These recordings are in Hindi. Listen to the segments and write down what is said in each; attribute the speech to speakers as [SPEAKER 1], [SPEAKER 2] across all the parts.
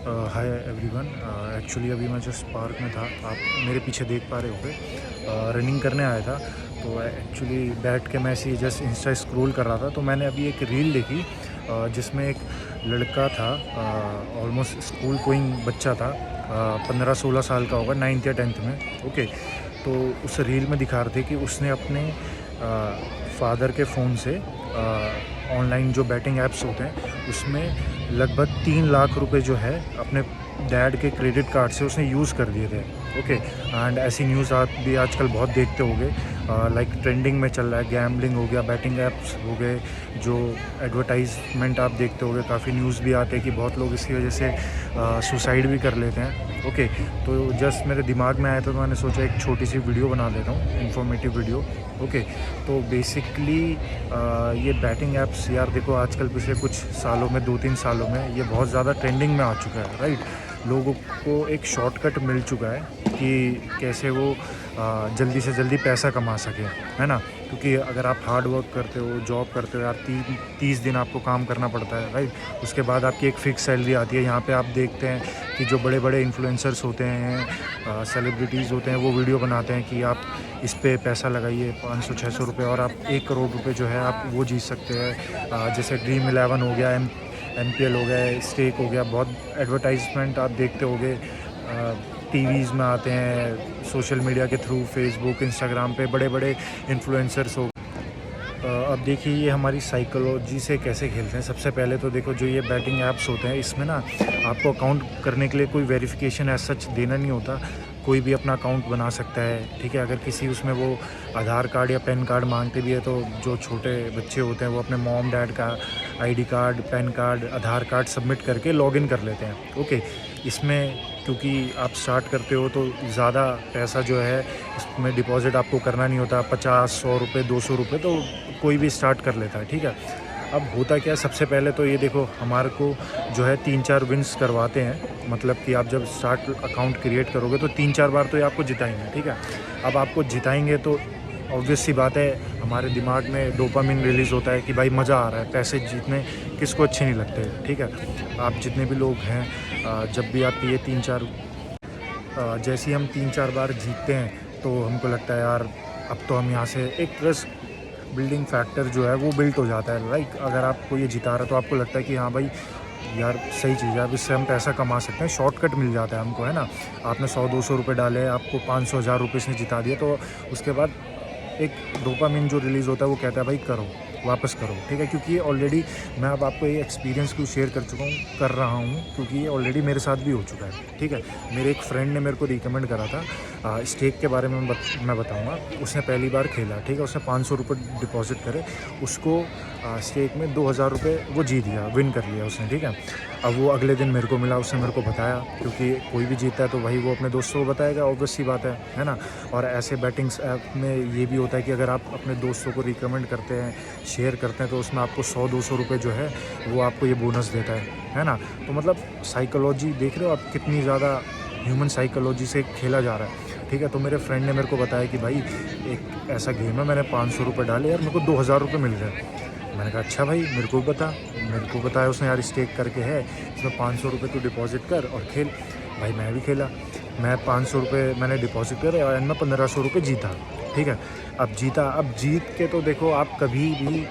[SPEAKER 1] Hi everyone. एक्चुअली अभी मैं जस्ट पार्क में था, आप मेरे पीछे देख पा रहे होंगे। रनिंग करने आया था, तो एक्चुअली बैठ के मैं ऐसे जस्ट इंस्टा स्क्रॉल कर रहा था, तो मैंने अभी एक रील देखी जिसमें एक लड़का था, ऑलमोस्ट स्कूल गोइंग बच्चा था, 15-16 साल का होगा, 9th या 10th में। ओके, तो उस रील में दिखा रहे थे कि उसने अपने फादर के फ़ोन से ऑनलाइन जो बैटिंग ऐप्स होते हैं उसमें लगभग 3 लाख रुपए जो है अपने डैड के क्रेडिट कार्ड से उसने यूज़ कर दिए थे। ओके, एंड ऐसी न्यूज़ आप भी आजकल बहुत देखते होंगे, लाइक ट्रेंडिंग में चल रहा है। गैम्बलिंग हो गया, बैटिंग ऐप्स हो गए, जो एडवर्टाइजमेंट आप देखते होंगे, काफ़ी न्यूज़ भी आते हैं कि बहुत लोग इसकी वजह से सुसाइड भी कर लेते हैं। ओके, तो जस्ट मेरे दिमाग में आया तो मैंने सोचा एक छोटी सी वीडियो बना देता हूँ, इन्फॉर्मेटिव वीडियो। ओके, तो बेसिकली ये बैटिंग ऐप्स यार देखो, आजकल पिछले कुछ सालों में, 2-3 सालों में ये बहुत ज़्यादा ट्रेंडिंग में आ चुका है, राइट। लोगों को एक शॉर्टकट मिल चुका है कि कैसे वो जल्दी से जल्दी पैसा कमा सकें, है ना। क्योंकि अगर आप हार्ड वर्क करते हो, जॉब करते हो यार, 30 दिन आपको काम करना पड़ता है, राइट। उसके बाद आपकी एक फ़िक्स सैलरी आती है। यहाँ पे आप देखते हैं कि जो बड़े बड़े इन्फ्लुएंसर्स होते हैं, सेलिब्रिटीज़ होते हैं, वो वीडियो बनाते हैं कि आप इस पे पैसा लगाइए 500-600 रुपये और आप 1 करोड़ रुपये जो है आप वो जीत सकते हैं। जैसे ड्रीम 11 हो गया, MPL हो गया, स्टेक हो गया, बहुत एडवर्टाइजमेंट आप देखते होंगे, टीवीज़ में आते हैं, सोशल मीडिया के थ्रू, फेसबुक, इंस्टाग्राम पे बड़े बड़े इन्फ्लुएंसर्स हो। अब देखिए ये हमारी साइकोलॉजी से कैसे खेलते हैं। सबसे पहले तो देखो, जो ये बैटिंग ऐप्स होते हैं इसमें ना आपको अकाउंट करने के लिए कोई वेरिफिकेशन एज सच देना नहीं होता, कोई भी अपना अकाउंट बना सकता है, ठीक है। अगर किसी उसमें वो आधार कार्ड या पैन कार्ड मांगते भी है, तो जो छोटे बच्चे होते हैं वो अपने मॉम डैड का ID कार्ड, पैन कार्ड, आधार कार्ड सबमिट करके लॉगिन कर लेते हैं। ओके, इसमें क्योंकि आप स्टार्ट करते हो तो ज़्यादा पैसा जो है इसमें डिपॉज़िट आपको करना नहीं होता, 50-100 रुपये, 200 रुपये, तो कोई भी स्टार्ट कर लेता है, ठीक है। अब होता क्या है, सबसे पहले तो ये देखो, हमारे को जो है 3-4 विन्स करवाते हैं। मतलब कि आप जब स्टार्ट अकाउंट क्रिएट करोगे तो 3-4 बार तो ये आपको जिताएंगे, ठीक है। अब आपको जिताएंगे तो ऑब्वियस सी बात है, हमारे दिमाग में डोपामिन रिलीज़ होता है कि भाई मज़ा आ रहा है। पैसे जीतने किसको अच्छे नहीं लगते, ठीक है। आप जितने भी लोग हैं, जब भी आप ये 3-4 जैसे ही हम 3-4 बार जीतते हैं तो हमको लगता है यार अब तो हम यहाँ से, एक ट्रस्ट बिल्डिंग फैक्टर जो है वो बिल्ट हो जाता है। लाइक अगर आपको ये जिता रहा है तो आपको लगता है कि हाँ भाई यार सही चीज़ है, अब इससे हम पैसा कमा सकते हैं, शॉर्टकट मिल जाता है हमको, है ना। आपने 100-200 रुपये डाले, आपको 500-1000 रुपये इसने जिता दिए, तो उसके बाद एक डोपामिन जो रिलीज़ होता है वो कहता है भाई करो, वापस करो, ठीक है। क्योंकि ये ऑलरेडी, मैं अब आपको ये एक्सपीरियंस क्यों शेयर कर रहा हूँ, क्योंकि ये ऑलरेडी मेरे साथ भी हो चुका है, ठीक है। मेरे एक फ्रेंड ने मेरे को रिकमेंड करा था, स्टेक के बारे में मैं बताऊँगा। उसने पहली बार खेला, ठीक है, उसने 500 रुपये डिपॉजिट करे, उसको स्टेक में 2000 रुपये वो जीत गया, विन कर लिया उसने, ठीक है। अब वो अगले दिन मेरे को मिला, उसने मेरे को बताया, क्योंकि कोई भी जीतता है तो भाई वो अपने दोस्तों को बताएगा, ऑब्वियस सी बात है ना। और ऐसे बैटिंग्स ऐप में ये भी होता है कि अगर आप अपने दोस्तों को रिकमेंड करते हैं, शेयर करते हैं, तो उसमें आपको 100-200 रुपये जो है वो आपको ये बोनस देता है ना। तो मतलब साइकोलॉजी देख रहे हो आप, कितनी ज़्यादा ह्यूमन साइकोलॉजी से खेला जा रहा है, ठीक है। तो मेरे फ्रेंड ने मेरे को बताया कि भाई एक ऐसा गेम है, मैंने 500 रुपये डाले यार, मेरे को 2000 रुपये मिल गए। मैंने कहा अच्छा भाई, मेरे को बताया उसने यार, स्टेक करके है, इसमें 500 रुपये तू डिपॉजिट कर और खेल। भाई मैं भी खेला, मैं 500 रुपये मैंने डिपॉजिट करे और मैं 1500 रुपये जीता, ठीक है। अब जीत के तो देखो आप कभी भी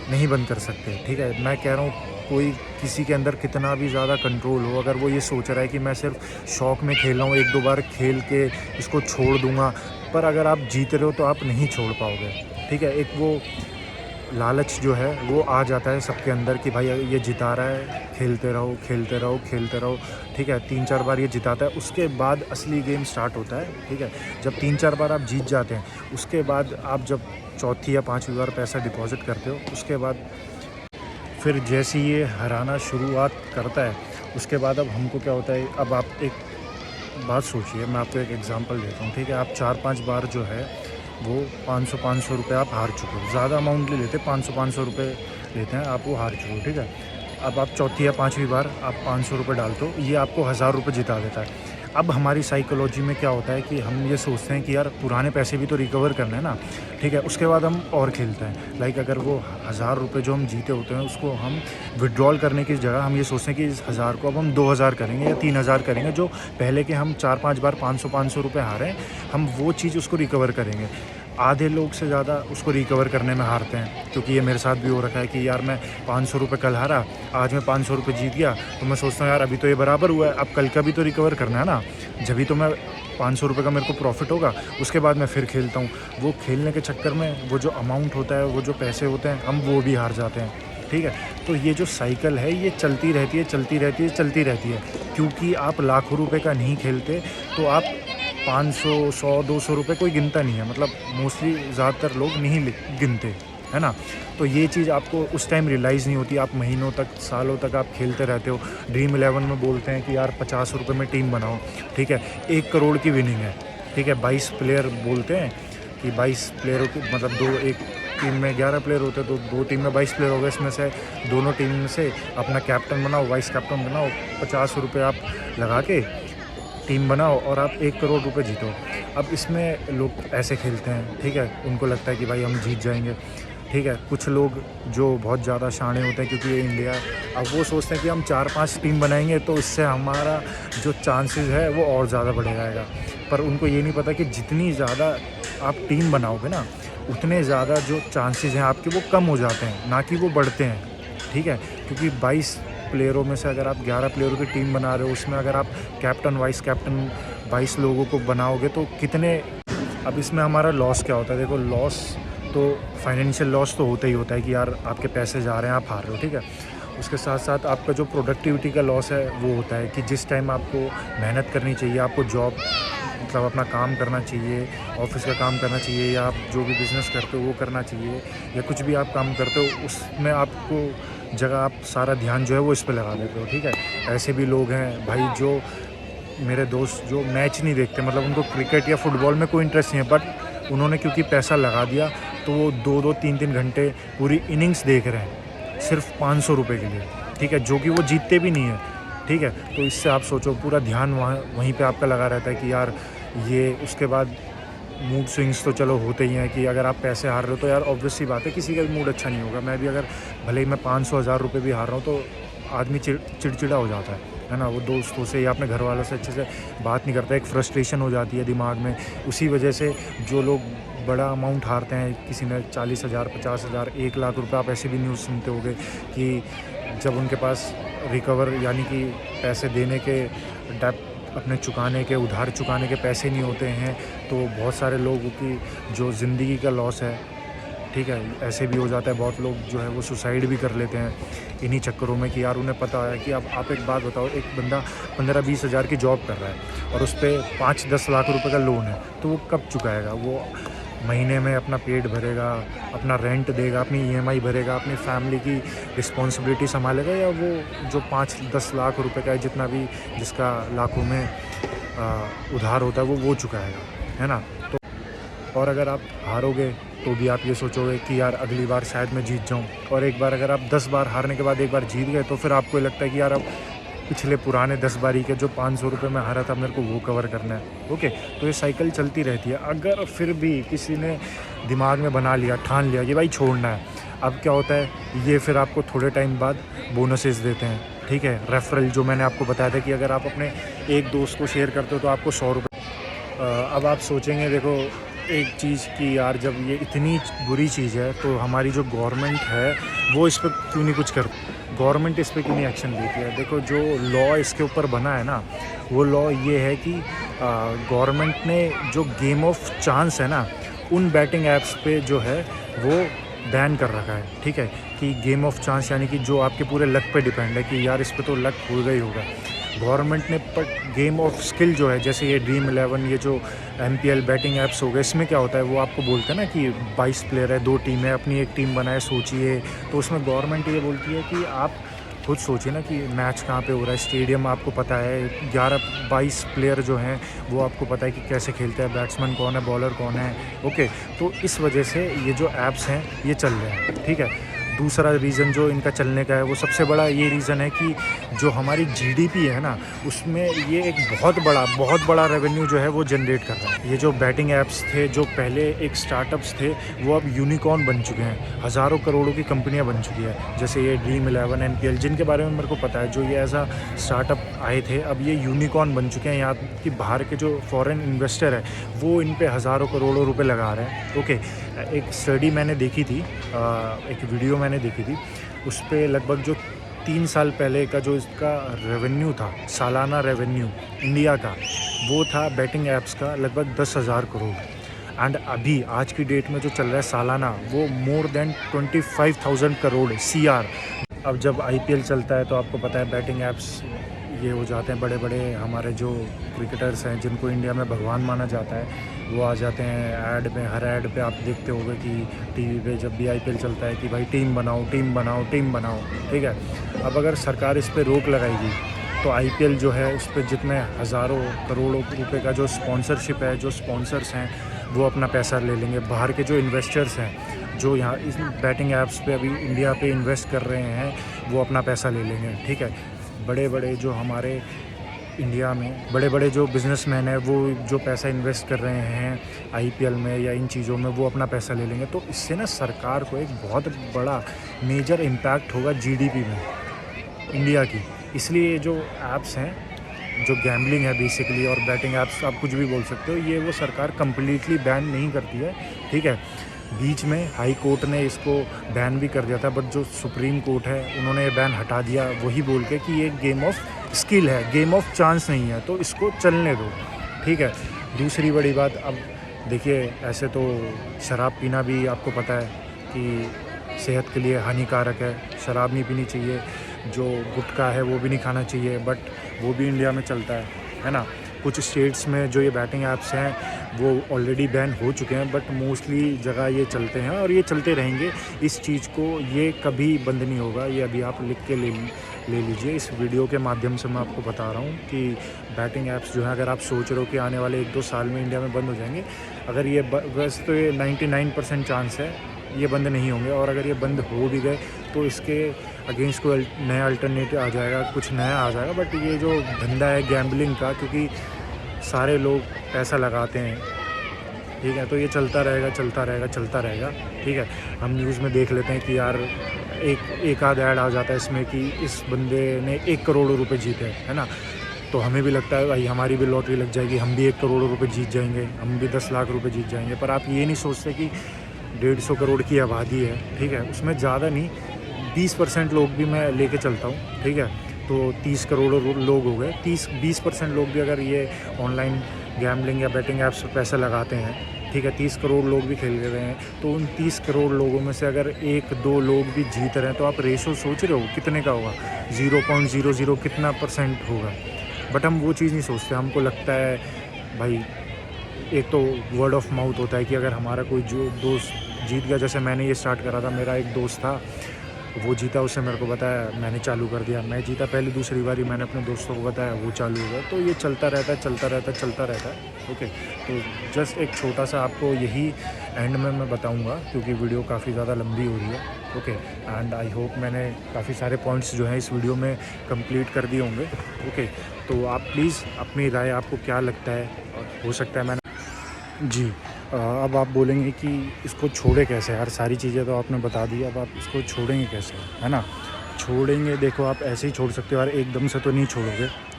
[SPEAKER 1] नहीं बंद कर सकते, ठीक है। मैं कह रहा हूँ, कोई किसी के अंदर कितना भी ज़्यादा कंट्रोल हो, अगर वो ये सोच रहा है कि मैं सिर्फ शौक़ में खेल रहा हूँ, 1-2 बार खेल के इसको छोड़ दूँगा, पर अगर आप जीत रहे हो तो आप नहीं छोड़ पाओगे, ठीक है। एक वो लालच जो है वो आ जाता है सबके अंदर कि भाई ये जिता रहा है, खेलते रहो, ठीक है। 3-4 बार ये जिताता है, उसके बाद असली गेम स्टार्ट होता है, ठीक है। जब 3-4 बार आप जीत जाते हैं, उसके बाद आप जब चौथी या 5वीं बार पैसा डिपॉजिट करते हो, उसके बाद फिर जैसे ये हराना शुरुआत करता है, उसके बाद अब हमको क्या होता है, अब आप एक बात सोचिए, मैं आपको एक एग्जांपल देता हूँ, ठीक है। आप 4-5 बार जो है वो 500-500 रुपये आप हार चुके हो, ज़्यादा अमाउंट नहीं लेते, 500-500 रुपये लेते हैं, आप वो हार चुके हो, ठीक है। अब आप चौथी या 5वीं बार आप 500 रुपये डालते हो, ये आपको 1000 रुपये जिता देता है। अब हमारी साइकोलॉजी में क्या होता है कि हम ये सोचते हैं कि यार पुराने पैसे भी तो रिकवर करने हैं ना, ठीक है। उसके बाद हम और खेलते हैं। लाइक अगर वो 1000 रुपये जो हम जीते होते हैं उसको हम विड्रॉल करने की जगह हम ये सोचते हैं कि इस 1000 को अब हम 2000 करेंगे या 3000 करेंगे। जो पहले के हम 4-5 बार 500 रुपये हारे हैं, हम वो चीज़ उसको रिकवर करेंगे। आधे लोग से ज़्यादा उसको रिकवर करने में हारते हैं, क्योंकि ये मेरे साथ भी हो रखा है कि यार मैं 500 रुपये कल हारा, आज मैं 500 रुपये जीत गया, तो मैं सोचता हूँ यार अभी तो ये बराबर हुआ है, अब कल का भी तो रिकवर करना है ना, जभी तो मैं 500 रुपये का मेरे को प्रॉफिट होगा, उसके बाद मैं फिर खेलता हूँ। वो खेलने के चक्कर में वो जो अमाउंट होता है, वो जो पैसे होते हैं, हम वो भी हार जाते हैं, ठीक है। तो ये जो साइकिल है ये चलती रहती है, चलती रहती है, चलती रहती है। क्योंकि आप लाखों रुपए का नहीं खेलते तो आप 500, 100, 200 रुपये कोई गिनता नहीं है, मतलब मोस्टली ज़्यादातर लोग नहीं गिनते, है ना। तो ये चीज़ आपको उस टाइम रियलाइज़ नहीं होती। आप महीनों तक, सालों तक आप खेलते रहते हो। ड्रीम 11 में बोलते हैं कि यार 50 रुपये में टीम बनाओ, ठीक है, 1 करोड़ की विनिंग है, ठीक है। 22 प्लेयर बोलते हैं कि 22 प्लेयरों की मतलब एक टीम में 11 प्लेयर होते हैं, तो 2 टीम में 22 प्लेयर हो गए। इसमें से दोनों टीम में से अपना कैप्टन बनाओ, वाइस कैप्टन बनाओ, 50 रुपये आप लगा के टीम बनाओ और आप 1 करोड़ रुपए जीतो। अब इसमें लोग ऐसे खेलते हैं, ठीक है, उनको लगता है कि भाई हम जीत जाएंगे, ठीक है। कुछ लोग जो बहुत ज़्यादा शाणे होते हैं, क्योंकि ये इंडिया, अब वो सोचते हैं कि हम 4-5 टीम बनाएंगे तो इससे हमारा जो चांसेस है वो और ज़्यादा बढ़ जाएगा। पर उनको ये नहीं पता कि जितनी ज़्यादा आप टीम बनाओगे ना, उतने ज़्यादा जो चांसेस हैं आपके वो कम हो जाते हैं, ना कि वो बढ़ते हैं, ठीक है। क्योंकि 22 प्लेयरों में से अगर आप 11 प्लेयरों की टीम बना रहे हो, उसमें अगर आप कैप्टन, वाइस कैप्टन 22 लोगों को बनाओगे तो कितने। अब इसमें हमारा लॉस क्या होता है? देखो, लॉस तो फाइनेंशियल लॉस तो होता ही होता है कि यार आपके पैसे जा रहे हैं, आप हार रहे हो, ठीक है। उसके साथ साथ आपका जो प्रोडक्टिविटी का लॉस है वो होता है कि जिस टाइम आपको मेहनत करनी चाहिए, आपको जॉब मतलब अपना काम करना चाहिए, ऑफिस का काम करना चाहिए, या आप जो भी बिज़नेस करते हो वो करना चाहिए, या कुछ भी आप काम करते हो उसमें आपको जगह आप सारा ध्यान जो है वो इस पे लगा देते हो, ठीक है। ऐसे भी लोग हैं भाई, जो मेरे दोस्त जो मैच नहीं देखते, मतलब उनको क्रिकेट या फुटबॉल में कोई इंटरेस्ट नहीं है, बट उन्होंने क्योंकि पैसा लगा दिया तो वो 2-2, 3-3 घंटे पूरी इनिंग्स देख रहे हैं सिर्फ 500 रुपये के लिए, ठीक है, जो कि वो जीतते भी नहीं है, ठीक है। तो इससे आप सोचो, पूरा ध्यान वहीं पे आपका लगा रहता है कि यार ये। उसके बाद मूड स्विंग्स तो चलो होते ही हैं कि अगर आप पैसे हार रहे हो तो यार ऑब्वियस सी बात है किसी का भी मूड अच्छा नहीं होगा। मैं भी अगर भले ही मैं 500, 1000 रुपये भी हार रहा हूँ तो आदमी चिड़चिड़ा हो जाता है ना। वो दोस्तों से या अपने घर वालों से अच्छे से बात नहीं करता, एक फ्रस्ट्रेशन हो जाती है दिमाग में। उसी वजह से जो लोग बड़ा अमाउंट हारते हैं, किसी ने 40,000, 50,000, 1 लाख रुपये, आप ऐसे भी न्यूज़ सुनते होंगे कि जब उनके पास रिकवर यानी कि पैसे देने के डेप्ट अपने चुकाने के, उधार चुकाने के पैसे नहीं होते हैं, तो बहुत सारे लोगों की जो ज़िंदगी का लॉस है, ठीक है, ऐसे भी हो जाता है। बहुत लोग जो है वो सुसाइड भी कर लेते हैं इन्हीं चक्करों में कि यार उन्हें पता है कि अब आप एक बात बताओ, एक बंदा 15-20 हज़ार की जॉब कर रहा है और उस पर 5-10 लाख रुपए का लोन है, तो वो कब चुकाएगा? वो महीने में अपना पेट भरेगा, अपना रेंट देगा, अपनी ईएमआई भरेगा, अपनी फैमिली की रिस्पॉन्सिबिलिटी संभालेगा, या वो जो 5-10 लाख रुपए का है, जितना भी जिसका लाखों में उधार होता है वो चुकाएगा, है ना। तो और अगर आप हारोगे तो भी आप ये सोचोगे कि यार अगली बार शायद मैं जीत जाऊं, और एक बार अगर आप 10 बार हारने के बाद एक बार जीत गए तो फिर आपको लगता है कि यार अब पिछले पुराने 10 बारी के जो 500 रुपये में हारा था मेरे को वो कवर करना है, ओके। तो ये साइकिल चलती रहती है। अगर फिर भी किसी ने दिमाग में बना लिया, ठान लिया कि भाई छोड़ना है, अब क्या होता है, ये फिर आपको थोड़े टाइम बाद बोनसेस देते हैं, ठीक है। रेफरल जो मैंने आपको बताया था कि अगर आप अपने एक दोस्त को शेयर करते हो तो आपको 100 रुपये। अब आप सोचेंगे, देखो एक चीज़ कि यार जब ये इतनी बुरी चीज़ है तो हमारी जो गवर्नमेंट है वो इस पर क्यों नहीं कुछ करती, गवर्नमेंट इस पर क्यों नहीं एक्शन लेती है। देखो, जो लॉ इसके ऊपर बना है ना, वो लॉ ये है कि गवर्नमेंट ने जो गेम ऑफ चांस है ना, उन बैटिंग ऐप्स पे जो है वो बैन कर रखा है, ठीक है। कि गेम ऑफ चांस यानी कि जो आपके पूरे लक पे डिपेंड है कि यार इस पे तो लक होगा ही होगा। गवर्नमेंट ने पर गेम ऑफ स्किल जो है, जैसे ये ड्रीम 11, ये जो MPL बैटिंग ऐप्स हो गए, इसमें क्या होता है, वो आपको बोलते हैं ना कि 22 प्लेयर है, 2 टीम है, अपनी एक टीम बनाए, सोचिए। तो उसमें गवर्नमेंट ये बोलती है कि आप खुद सोचिए ना कि मैच कहाँ पे हो रहा है, स्टेडियम आपको पता है, 11-22 प्लेयर जो हैं वो आपको पता है कि कैसे खेलते हैं, बैट्समैन कौन है, बॉलर कौन है, ओके। तो इस वजह से ये जो ऐप्स हैं ये चल रहे हैं, ठीक है। दूसरा रीज़न जो इनका चलने का है वो सबसे बड़ा ये रीज़न है कि जो हमारी जीडीपी है ना, उसमें ये एक बहुत बड़ा रेवेन्यू जो है वो जनरेट कर रहा है। ये जो बैटिंग ऐप्स थे जो पहले एक स्टार्टअप्स थे, वो अब यूनिकॉर्न बन चुके हैं, हज़ारों करोड़ों की कंपनियां बन चुकी है। जैसे ये Dream11, NPL, जिनके बारे में मेरे को पता है, जो ये ऐसा स्टार्टअप आए थे, अब ये यूनिकॉर्न बन चुके हैं। यहाँ की बाहर के जो फॉरेन इन्वेस्टर है वो इन पे हज़ारों करोड़ों रुपए लगा रहे हैं। ओके, एक स्टडी मैंने देखी थी, एक वीडियो मैंने देखी थी, उस पर लगभग जो 3 साल पहले का जो इसका रेवेन्यू था, सालाना रेवेन्यू इंडिया का, वो था बैटिंग ऐप्स का लगभग 10,000 करोड़। एंड अभी आज की डेट में जो चल रहा है सालाना, वो मोर देन 25,000 करोड़ CR। अब जब IPL चलता है तो आपको पता है बैटिंग ऐप्स ये हो जाते हैं, बड़े बड़े हमारे जो क्रिकेटर्स हैं जिनको इंडिया में भगवान माना जाता है, वो आ जाते हैं ऐड में। हर ऐड पे आप देखते होंगे कि टीवी पे जब भी IPL चलता है कि भाई टीम बनाओ, टीम बनाओ, टीम बनाओ, ठीक है। अब अगर सरकार इस पर रोक लगाएगी तो IPL जो है उस पर जितने हज़ारों करोड़ों रुपए का जो स्पॉन्सरशिप है, जो स्पॉन्सर्स हैं, वो अपना पैसा ले लेंगे। बाहर के जो इन्वेस्टर्स हैं जो यहाँ इस बैटिंग ऐप्स पे अभी इंडिया पे इन्वेस्ट कर रहे हैं, वो अपना पैसा ले लेंगे, ठीक है। बड़े बड़े जो हमारे इंडिया में बड़े बड़े जो बिजनेसमैन हैं, वो जो पैसा इन्वेस्ट कर रहे हैं IPL में या इन चीज़ों में, वो अपना पैसा ले लेंगे। तो इससे ना सरकार को एक बहुत बड़ा मेजर इम्पैक्ट होगा GDP में इंडिया की। इसलिए ये जो ऐप्स हैं, जो गैम्बलिंग है बेसिकली, और बैटिंग ऐप्स आप कुछ भी बोल सकते हो, ये वो सरकार कम्प्लीटली बैन नहीं करती है, ठीक है। बीच में हाई कोर्ट ने इसको बैन भी कर दिया था, बट जो सुप्रीम कोर्ट है उन्होंने ये बैन हटा दिया, वही बोल के कि ये गेम ऑफ स्किल है, गेम ऑफ चांस नहीं है, तो इसको चलने दो, ठीक है। दूसरी बड़ी बात, अब देखिए, ऐसे तो शराब पीना भी आपको पता है कि सेहत के लिए हानिकारक है, शराब नहीं पीनी चाहिए। जो गुटखा है वो भी नहीं खाना चाहिए, बट वो भी इंडिया में चलता है ना। कुछ स्टेट्स में जो ये बैटिंग ऐप्स हैं वो ऑलरेडी बैन हो चुके हैं, बट मोस्टली जगह ये चलते हैं और ये चलते रहेंगे। इस चीज़ को ये कभी बंद नहीं होगा, ये अभी आप लिख के ले लीजिए। इस वीडियो के माध्यम से मैं आपको बता रहा हूँ कि बैटिंग ऐप्स जो है, अगर आप सोच रहे हो कि आने वाले 1-2 साल में इंडिया में बंद हो जाएंगे, अगर ये वैसे तो ये 99% चांस है ये बंद नहीं होंगे, और अगर ये बंद हो भी गए तो इसके अगेंस्ट कोई नया अल्टरनेटिव आ जाएगा, कुछ नया आ जाएगा। बट ये जो धंधा है गैम्बलिंग का, क्योंकि सारे लोग पैसा लगाते हैं, ठीक है, तो ये चलता रहेगा, चलता रहेगा, चलता रहेगा, ठीक है। हम न्यूज़ में देख लेते हैं कि यार एक आध ऐड आ जाता है इसमें कि इस बंदे ने 1 करोड़ रुपए जीते, है ना। तो हमें भी लगता है भाई हमारी भी लॉटरी लग जाएगी, हम भी 1 करोड़ रुपए जीत जाएंगे, हम भी 10 लाख रुपए जीत जाएंगे। पर आप ये नहीं सोचते कि 150 करोड़ की आबादी है, ठीक है, उसमें ज़्यादा नहीं 20% लोग भी मैं लेके चलता हूँ, ठीक है, तो 30 करोड़ लोग हो गए। 20% लोग भी अगर ये ऑनलाइन गैम्बलिंग या बैटिंग ऐप्स पर पैसा लगाते हैं, ठीक है, 30 करोड़ लोग भी खेल रहे हैं, तो उन 30 करोड़ लोगों में से अगर 1-2 लोग भी जीत रहे हैं, तो आप रेशो सोच रहे हो कितने का होगा, 0.00 कितना % होगा। बट हम वो चीज़ नहीं सोचते। हमको लगता है भाई, एक तो वर्ड ऑफ माउथ होता है कि अगर हमारा कोई जो दोस्त जीत गया, जैसे मैंने ये स्टार्ट करा था, मेरा एक दोस्त था, वो जीता, उससे मेरे को बताया, मैंने चालू कर दिया, मैं जीता पहली दूसरी बारी, मैंने अपने दोस्तों को बताया, वो चालू हो गया। तो ये चलता रहता है, चलता रहता है, चलता रहता है, ओके। तो जस्ट एक छोटा सा आपको यही एंड में मैं बताऊंगा, क्योंकि वीडियो काफ़ी ज़्यादा लंबी हो रही है, ओके। एंड आई होप मैंने काफ़ी सारे पॉइंट्स जो हैं इस वीडियो में कंप्लीट कर दिए होंगे, ओके। तो आप प्लीज़ अपनी राय, आपको क्या लगता है, हो सकता है मैंने जी अब आप बोलेंगे कि इसको छोड़े कैसे यार, सारी चीज़ें तो आपने बता दी, अब आप इसको छोड़ेंगे कैसे, है ना। छोड़ेंगे, देखो आप ऐसे ही छोड़ सकते हो यार, एकदम से तो नहीं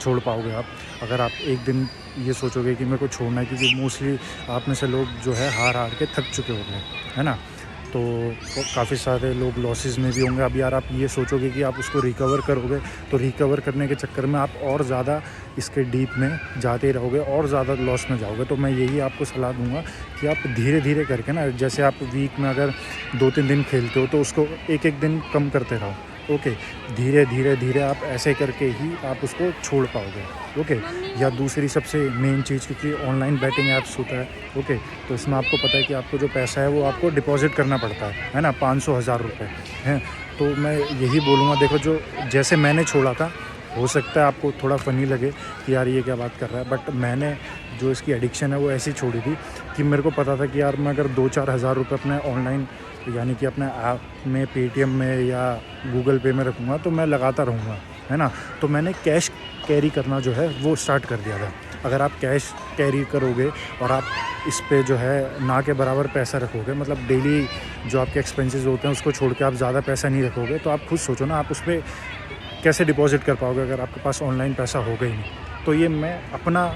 [SPEAKER 1] छोड़ पाओगे आप। अगर आप एक दिन ये सोचोगे कि मेरे को छोड़ना है, क्योंकि मोस्टली आप में से लोग जो है हार के थक चुके होंगे, है ना, तो काफ़ी सारे लोग लॉसेस में भी होंगे। अब यार आप ये सोचोगे कि आप उसको रिकवर करोगे, तो रिकवर करने के चक्कर में आप और ज़्यादा इसके डीप में जाते रहोगे और ज़्यादा लॉस में जाओगे। तो मैं यही आपको सलाह दूंगा कि आप धीरे धीरे करके ना, जैसे आप वीक में अगर 2-3 दिन खेलते हो तो उसको एक दिन कम करते रहो, ओके। धीरे धीरे धीरे आप ऐसे करके ही आप उसको छोड़ पाओगे, ओके। या दूसरी सबसे मेन चीज़, क्योंकि ऑनलाइन बैटिंग ऐप्स होता है, ओके, तो इसमें आपको पता है कि आपको जो पैसा है वो आपको डिपॉजिट करना पड़ता है ना, 500,000 रुपये हैं। तो मैं यही बोलूँगा, देखो जो जैसे मैंने छोड़ा था, हो सकता है आपको थोड़ा फ़नी लगे कि यार ये क्या बात कर रहा है, बट मैंने जो इसकी एडिक्शन है वो ऐसी छोड़ी थी कि मेरे को पता था कि यार मैं अगर 2-4 हज़ार रुपये अपने ऑनलाइन यानी कि अपने ऐप में, पेटीएम में या गूगल पे में रखूँगा तो मैं लगाता रहूँगा, है ना। तो मैंने कैश कैरी करना जो है वो स्टार्ट कर दिया था। अगर आप कैश कैरी करोगे और आप इस पे जो है ना के बराबर पैसा रखोगे, मतलब डेली जो आपके एक्सपेंसेस होते हैं उसको छोड़ के आप ज़्यादा पैसा नहीं रखोगे, तो आप खुद सोचो ना आप उस पर कैसे डिपॉज़िट कर पाओगे अगर आपके पास ऑनलाइन पैसा होगा ही नहीं। तो ये मैं अपना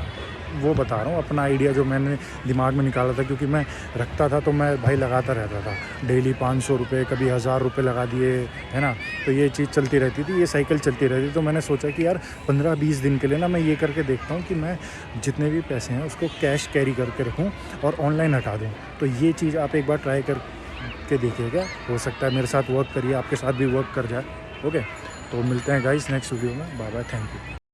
[SPEAKER 1] वो बता रहा हूँ, अपना आइडिया जो मैंने दिमाग में निकाला था, क्योंकि मैं रखता था तो मैं भाई लगाता रहता था डेली 500 रुपये, कभी 1000 रुपये लगा दिए, है ना। तो ये चीज़ चलती रहती थी, ये साइकिल चलती रहती थी। तो मैंने सोचा कि यार 15-20 दिन के लिए ना मैं ये करके देखता हूँ कि मैं जितने भी पैसे हैं उसको कैश कैरी करके रखूँ और ऑनलाइन हटा दूँ। तो ये चीज़ आप एक बार ट्राई करके देखिएगा, हो सकता है मेरे साथ वर्क करिए, आपके साथ भी वर्क कर जाए। ओके, तो मिलते हैं गाइस नेक्स्ट वीडियो में। Bye bye, thank you.